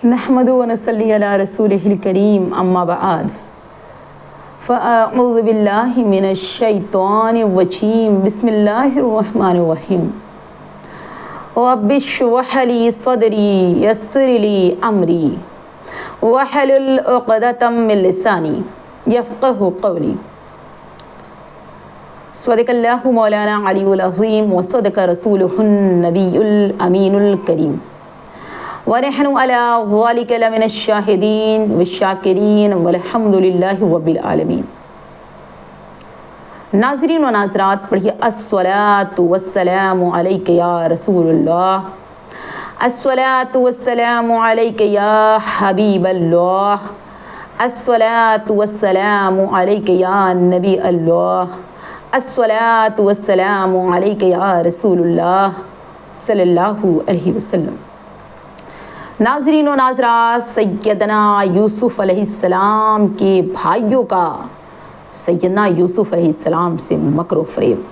नहमदु व नसल्ली अला रसूलिहिल करीम अम्मा बाद फ़अऊज़ु बिल्लाहि मिनश शैतानिर रजीम बिस्मिल्लाहिर रहमानिर रहीम रब्बिश्रह ली सदरी यस्सिर ली अमरी वहलुल उक़दतम मिन लिसानी यफ़क़हू क़ौली। सदक़ल्लाहु मौलाना अलीयुल अज़ीम व सदक़ रसूलुहुन नबियुल अमीनुल करीम व नहनु अला ज़ालिका लमिनश शाहिदीन वश्शाकिरीन वल्हम्दुलिल्लाहि रब्बिल आलमीन। नाज़रीन व नाज़रात, पढ़िए अस्सलातु वस्सलामु अलैका या रसूलल्लाह, अस्सलातु वस्सलामु अलैका या हबीबल्लाह, अस्सलातु वस्सलामु अलैका या नबी अल्लाह, अस्सलातु वस्सलामु अलैका या रसूलल्लाह सल्लल्लाहु अलैहि वसल्लम। नाज़रीन व नाज़रात, सैयदना यूसुफ़ अलैहिस्सलाम के भाइयों का सैयदना यूसुफ़ अलैहिस्सलाम से मकर व फ़रेब।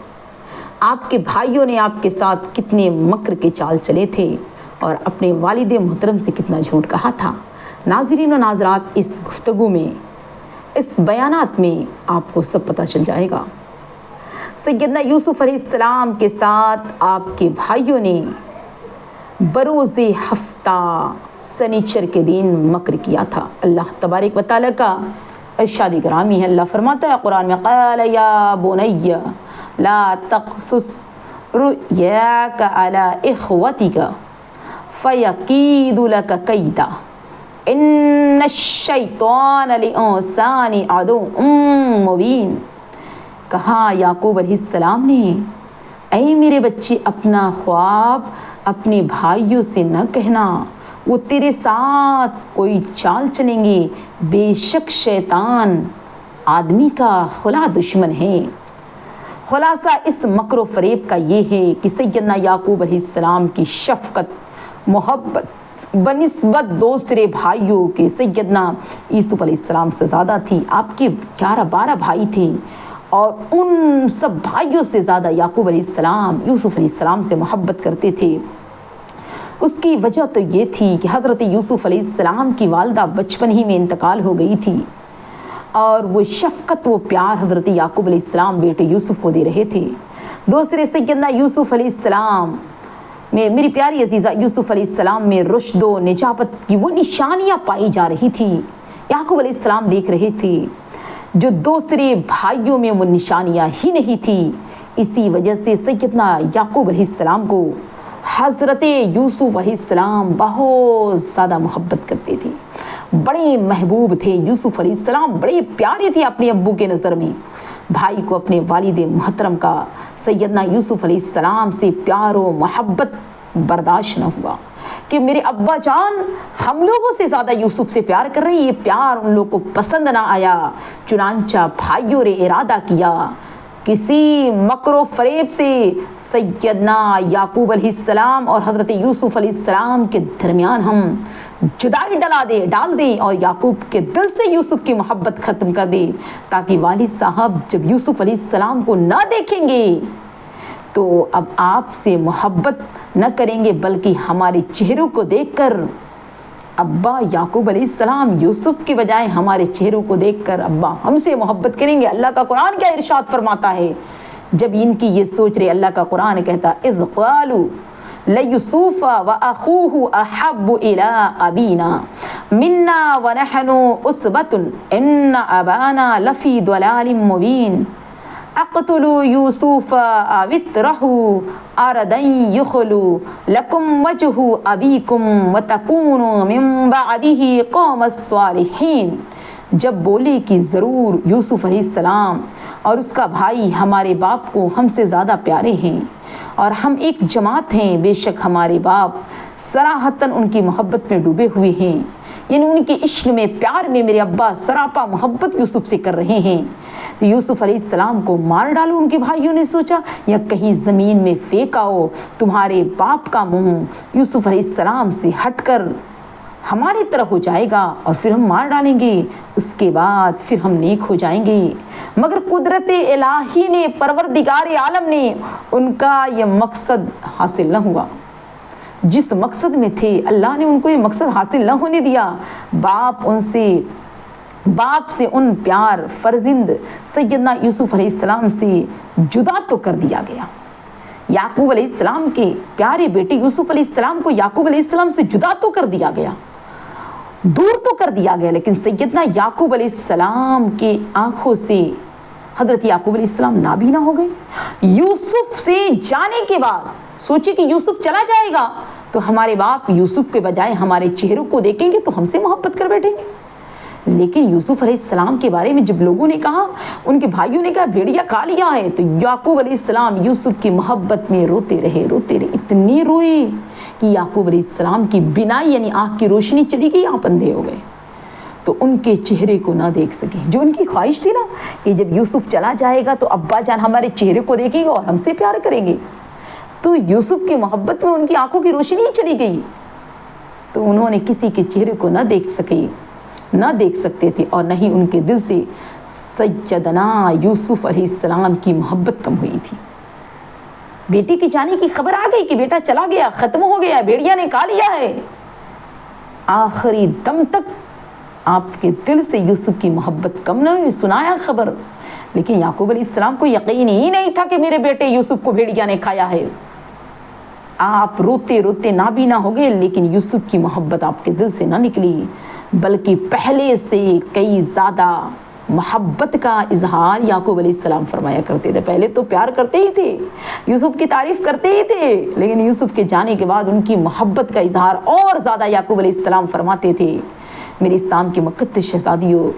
आपके भाइयों ने आपके साथ कितने मकर के चाल चले थे और अपने वालिद मोहतरम से कितना झूठ कहा था। नाज़रीन व नाज़रात, इस गुफ्तगू में, इस बयानात में आपको सब पता चल जाएगा। सैयदना यूसुफ़ अलैहिस्सलाम के साथ आपके भाइयों ने बरोज़े हफ्ता सनीचर के दिन मकर किया था। अल्लाह तबारक व तआला का इरशाद ग्रामी है। अल्लाह फरमाता है कुरान में, क़ाल या बुनय्या ला तक़सुस रुय्याका अला इख़्वतिका फ़यकीदु लका कैदा इन्नश शैतान लिल-इंसानी अदुव्वुम मुबीन। कहा याकूब अलैहिस्सलाम ने, ऐ मेरे बच्चे, अपना ख्वाब अपने भाइयों से न कहना, वो तेरे साथ कोई चाल चलेंगे। बेशक शैतान आदमी का खुला दुश्मन है। खुलासा इस मकर व फ़रेब का ये है कि सैयदना याकूब अलैहिस्सलाम की शफ़क़त मोहब्बत बनिस्बत दूसरे भाइयों के सैयदना यूसुफ़ अलैहिस्सलाम से ज़्यादा थी। आपके 11-12 भाई थे और उन सब भाइयों से ज़्यादा याकूब अलैहिस्सलाम यूसुफ़ अलैहिस्सलाम से मोहब्बत करते थे। उसकी वजह तो ये थी कि हज़रत यूसुफ़ अलैहिस्सलाम की वालिदा बचपन ही में इंतकाल हो गई थी और वो शफ़क़त, वो प्यार हज़रत याकूब अलैहिस्सलाम बेटे यूसुफ़ को दे रहे थे। दूसरे सैयदना यूसुफ़ अलैहिस्सलाम में, मेरी प्यारी अजीज़ा, यूसुफ़ अलैहिस्सलाम में रुश्द व निजाबत की वो निशानियाँ पाई जा रही थी। याकूब अलैहिस्सलाम देख रहे थे जो दूसरे भाइयों में वो निशानियाँ ही नहीं थी। इसी वजह से सैयदना याकूब अलैहिस्सलाम को हज़रत यूसुफ़ अलैहिस्सलाम बहुत ज़्यादा मोहब्बत करते थे, बड़े महबूब थे। यूसुफ़ अलैहिस्सलाम बड़े प्यारे थे अपने अब्बू के नज़र में। भाई को अपने वालिद मोहतरम का सैयदना यूसुफ़ अलैहिस्सलाम से प्यार व मोहब्बत बर्दाश्त न हुआ कि मेरे अब्बा जान हम लोगों से ज़्यादा यूसुफ़ से प्यार कर रहे हैं। ये प्यार उन लोगों को पसंद ना आया। चुनांचा भाइयों ने इरादा किया किसी मकर व फ़रेब से सैयदना याकूब अलैहिस्सलाम और हज़रत यूसुफ़ अलैहिस्सलाम के दरमियान हम जुदाई डाल दें और याकूब के दिल से यूसुफ़ की मोहब्बत ख़त्म कर दें, ताकि वालिद साहब जब यूसुफ़ अलैहिस्सलाम को ना देखेंगे तो अब आपसे मोहब्बत न करेंगे, बल्कि हमारे चेहरों को देखकर अब्बा याकूब अलैहिस्सलाम यूसुफ़ के बजाय हमारे चेहरों को देखकर अब्बा हमसे मोहब्बत करेंगे। अल्लाह का कुरान क्या इरशाद फरमाता है जब इनकी ये सोच रहे। अल्लाह का कुरान कहता, इज़ क़ालू लयूसूफ़ व अख़ूहु अहब्बु इला अबीना मिन्ना व नहनु उसबतुन इन्न अबाना लफ़ी ज़लालिम मुबीन अक़्तुलू यूसुफ़ अवित्रहू अरदन युख़लू लकुम वजहु अबीकुम व तकूनु मिन बअदिही क़ौमस सालिहीन। जब बोले कि ज़रूर यूसुफ़ अलैहिस्सलाम और उसका भाई हमारे बाप को हमसे ज़्यादा प्यारे हैं और हम एक जमात हैं, बेशक हमारे बाप सराहतन उनकी मोहब्बत में डूबे हुए हैं, यानी उनके इश्क में, प्यार में मेरे अब्बा सरापा मोहब्बत यूसुफ़ से कर रहे हैं। तो यूसुफ़ अलैहिस्सलाम को मार डालो, उनके भाइयों ने सोचा, या कहीं ज़मीन में फेंक आओ, तुम्हारे बाप का मुँह यूसुफ़ अलैहिस्सलाम से हटकर हमारी तरफ हो जाएगा और फिर हम मार डालेंगे, उसके बाद फिर हम नेक हो जाएंगे। मगर कुदरत इलाही ने, परवरदिगार आलम ने, उनका यह मकसद हासिल न हुआ। जिस मकसद में थे अल्लाह ने उनको ये मकसद हासिल न होने दिया। बाप से उन प्यार फर्जिंद सैयदना यूसुफ अलैहिस्सलाम से जुदा तो कर दिया गया। याकूब अलैहिस्सलाम के प्यारे बेटे यूसुफ अलैहिस्सलाम को याकूब अलैहिस्सलाम से जुदा तो कर दिया गया, दूर तो कर दिया गया, लेकिन सैयदना याकूब अलैहिस्सलाम के आंखों से हजरत याकूब अलैहिस्सलाम नाबीना हो गए। यूसुफ से जाने के बाद सोचिए कि यूसुफ चला जाएगा तो हमारे बाप यूसुफ के बजाय हमारे चेहरों को देखेंगे तो हमसे मोहब्बत कर बैठेंगे। लेकिन यूसुफ अलैहिस्सलाम के बारे में जब लोगों ने कहा, उनके भाइयों ने कहा भेड़िया खा लिया है, तो याकूब अलैहिस्सलाम यूसुफ की मोहब्बत में रोते रहे, इतने रोए कि याकूब अलैहिस्सलाम की बिनाई यानी आँख की रोशनी चली गई, आप अंधे हो गए, तो उनके चेहरे को ना देख सके। जो उनकी ख्वाहिश थी ना कि जब यूसुफ चला जाएगा तो अब्बा जान हमारे चेहरे को देखेंगे और हमसे प्यार करेंगे, तो यूसुफ की मोहब्बत में उनकी आंखों की रोशनी ही चली गई, तो उन्होंने किसी के चेहरे को ना देख सकते थे और नहीं उनके दिल से सैयदना यूसुफ अलैहिस्सलाम की मोहब्बत कम हुई थी। बेटे की जाने की खबर आ गई कि बेटा चला गया, खत्म हो गया, भेड़िया ने खा लिया है, आखिरी दम तक आपके दिल से यूसुफ की मोहब्बत कम न हुई। सुनाया खबर, लेकिन याकूब अलैहिस्सलाम को यकीन ही नहीं था कि मेरे बेटे यूसुफ को भेड़िया ने खाया है। आप रोते रोते नाबीना हो गए, लेकिन यूसुफ की मोहब्बत आपके दिल से ना निकली, बल्कि पहले से कई ज़्यादा मोहब्बत का इजहार याकूब अलैहिस्सलाम फरमाया करते थे। पहले तो प्यार करते ही थे, यूसुफ की तारीफ करते ही थे, लेकिन यूसुफ के जाने के बाद उनकी मोहब्बत का इजहार और ज़्यादा याकूब अलैहिस्सलाम फरमाते थे। मेरे इस्लाम की मुक़द्दस शहज़ादियों,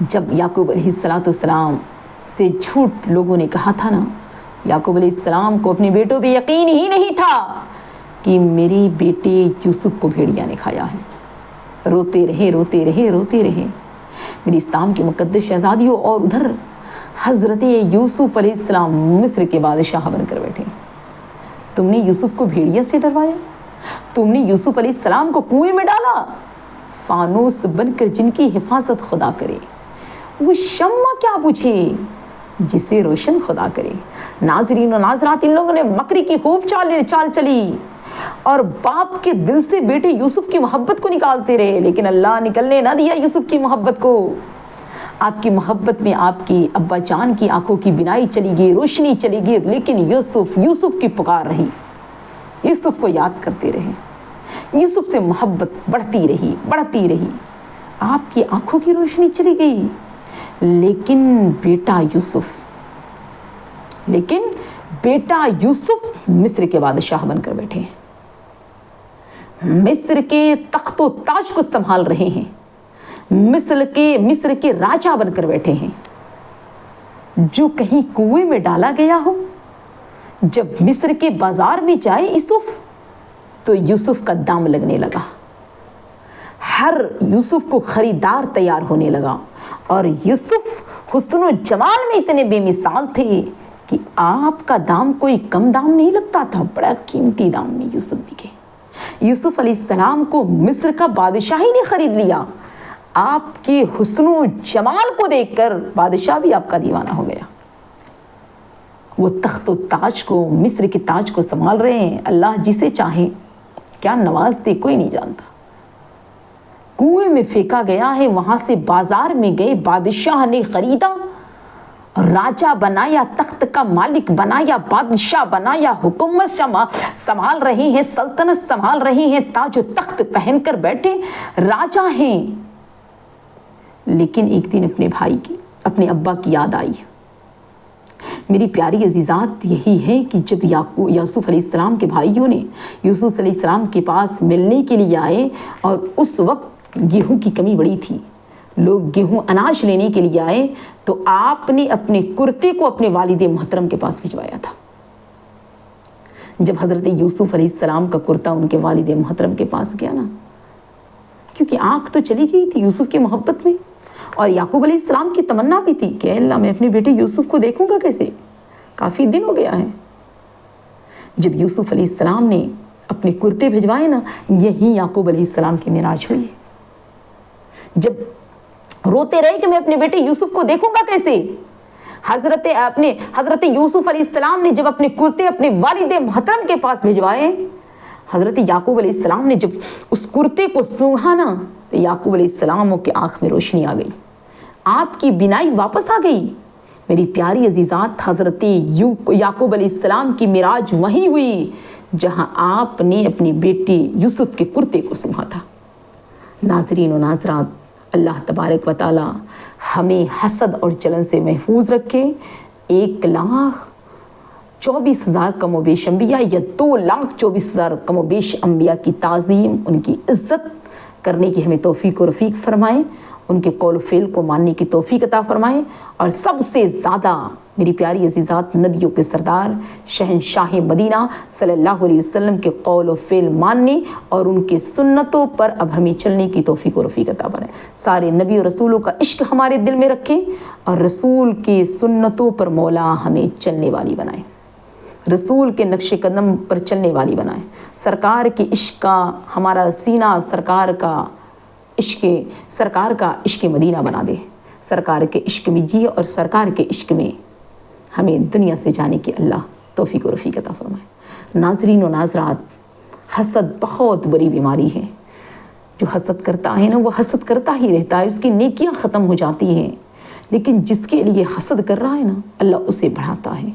जब याकूब अलैहिस्सलाम से झूठ लोगों ने कहा था ना, याकूब अलैहिस्सलाम को अपने बेटों पे यकीन ही नहीं था कि मेरे बेटे यूसुफ को भेड़िया ने खाया है। रोते रहे मेरी इस्लाम की मुक़द्दस शहज़ादियों। और उधर हज़रत यूसुफ अलैहिस्सलाम मिस्र के बादशाह बनकर बैठे। तुमने यूसुफ को भेड़िया से डरवाया, तुमने यूसुफ अलैहिस्सलाम को कुएं में डाला, फानूस बनकर जिनकी हिफाजत खुदा करे, वो शम्मा क्या पूछे जिसे रोशन खुदा करे। नाज़रीन और नाज़रात, इन लोगों ने मकरी की खूब चाल चली और बाप के दिल से बेटे यूसुफ की मोहब्बत को निकालते रहे, लेकिन अल्लाह निकलने ना दिया यूसुफ की मोहब्बत को। आपकी मोहब्बत में आपकी अब्बा जान की आंखों की बिनाई चली गई, रोशनी चली गई, लेकिन यूसुफ की पुकार रही, यूसुफ को याद करते रहे, यूसुफ से मोहब्बत बढ़ती रही। आपकी आंखों की रोशनी चली गई, लेकिन बेटा यूसुफ मिस्र के बादशाह बनकर बैठे हैं, मिस्र के तख्तो ताज को संभाल रहे हैं, मिस्र के राजा बनकर बैठे हैं। जो कहीं कुएं में डाला गया हो, जब मिस्र के बाजार में जाए यूसुफ, तो यूसुफ का दाम लगने लगा, हर यूसुफ को खरीदार तैयार होने लगा। और यूसुफ हुस्न जमाल में इतने बेमिसाल थे कि आपका दाम कोई कम दाम नहीं लगता था, बड़ा कीमती दाम में यूसुफ बिके। यूसुफ अलैहिस्सलाम को मिस्र का बादशाह ही ने खरीद लिया। आपके हुस्न जमाल को देखकर बादशाह भी आपका दीवाना हो गया। वो तख्त ताज को, मिस्र के ताज को संभाल रहे हैं। अल्लाह जिसे चाहे क्या नवाज दे कोई नहीं जानता। कुएं में फेंका गया है, वहां से बाजार में गए, बादशाह ने खरीदा, राजा बनाया, तख्त का मालिक बनाया, बादशाह बनाया, हुकूमत संभाल रहे हैं, सल्तनत संभाल रहे हैं, ताज तख्त पहनकर बैठे राजा हैं। लेकिन एक दिन अपने भाई की, अपने अब्बा की याद आई। मेरी प्यारी अजीज़ात, यही है कि जब यूसुफ अलैहिस्सलाम के भाइयों ने यूसुफ अलैहिस्सलाम के पास मिलने के लिए आए, और उस वक्त गेहूं की कमी बड़ी थी, लोग गेहूं अनाज लेने के लिए आए, तो आपने अपने कुर्ते को अपने वालिद मोहतरम के पास भिजवाया था। जब हज़रत यूसुफ अलैहिस्सलाम का कुर्ता उनके वालिद मोहतरम के पास गया ना, क्योंकि आँख तो चली गई थी यूसुफ की मोहब्बत में, और याकूब अलैहिस्सलाम की तमन्ना भी थी कि अल्लाह मैं अपने बेटे यूसुफ को देखूंगा कैसे, काफ़ी दिन हो गया है। जब यूसुफ अलैहिस्सलाम ने अपने कुर्ते भिजवाए ना, यही याकूब अलैहिस्सलाम की मिराज हुई। जब रोते रहे कि मैं अपने बेटे यूसुफ को देखूंगा कैसे, हज़रत यूसुफ अलैहिस्सलाम ने जब अपने कुर्ते अपने वालिद मोहतरम के पास भिजवाए, حضرت یعقوب علیہ السلام نے جب اس کرتے کو سونگھا نا تو یعقوب علیہ السلام کی آنکھ میں روشنی آ گئی، آپ کی بینائی واپس آ گئی۔ میری پیاری عزیزات، حضرت یعقوب علیہ السلام کی معراج وہیں ہوئی جہاں آپ نے اپنی بیٹی یوسف کے کرتے کو سونگھا تھا۔ ناظرین و ناظرات، اللہ تبارک و تعالی ہمیں حسد اور جلن سے محفوظ رکھے۔ 1,24,000 کم و بیش انبیاء یا 2,24,000 کم و بیش انبیاء کی تعظیم، ان کی عزت کرنے کی ہمیں توفیق و رفیق فرمائیں، ان کے قول و فعل کو ماننے کی توفیق عطا فرمائیں، اور سب سے زیادہ میری پیاری عزیزات، نبیوں کے سردار شہنشاہ مدینہ صلی اللہ علیہ وسلم کے قول و فعل ماننے اور ان کے سنتوں پر اب ہمیں چلنے کی توفیق و رفیق عطا فرمائیں۔ سارے نبی اور رسولوں کا عشق ہمارے دل میں رکھیں اور رسول کی سنتوں پر مولا ہمیں چلنے والی بنائیں، رسول کے نقش قدم پر چلنے والی بنائیں۔ سرکار کے عشق کا ہمارا سینہ سرکار کا عشق مدینہ بنا دے، سرکار کے عشق میں جیے اور سرکار کے عشق میں ہمیں دنیا سے جانے کی اللہ توفیق و رفیق عطا فرمائے۔ ناظرین و ناظرات، حسد بہت بری بیماری ہے۔ جو حسد کرتا ہے نا وہ حسد کرتا ہی رہتا ہے، اس کی نیکیاں ختم ہو جاتی ہیں، لیکن جس کے لیے حسد کر رہا ہے نا اللہ اسے بڑھاتا ہے۔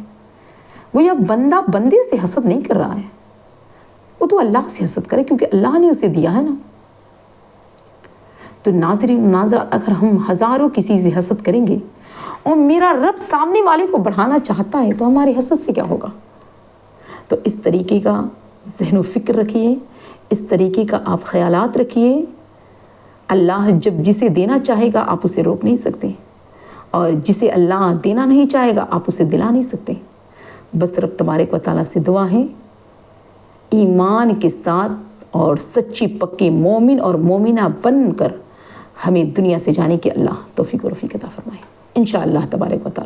وہ یا بندہ بندے سے حسد نہیں کر رہا ہے، وہ تو اللہ سے حسد کرے کیونکہ اللہ نے اسے دیا ہے نا۔ تو ناظرین و ناظرات، اگر ہم ہزاروں کسی سے حسد کریں گے اور میرا رب سامنے والے کو بڑھانا چاہتا ہے تو ہمارے حسد سے کیا ہوگا؟ تو اس طریقے کا ذہن و فکر رکھیے، اس طریقے کا آپ خیالات رکھیے۔ اللہ جب جسے دینا چاہے گا آپ اسے روک نہیں سکتے، اور جسے اللہ دینا نہیں چاہے گا آپ اسے دلا نہیں سکتے۔ بس رب تبارک و تعالیٰ سے دعا ہے ایمان کے ساتھ اور سچی پکی مومن اور مومنہ بن کر ہمیں دنیا سے جانے کی اللہ توفیق و رفیق عطا فرمائے انشاءاللہ تبارک و تعالیٰ۔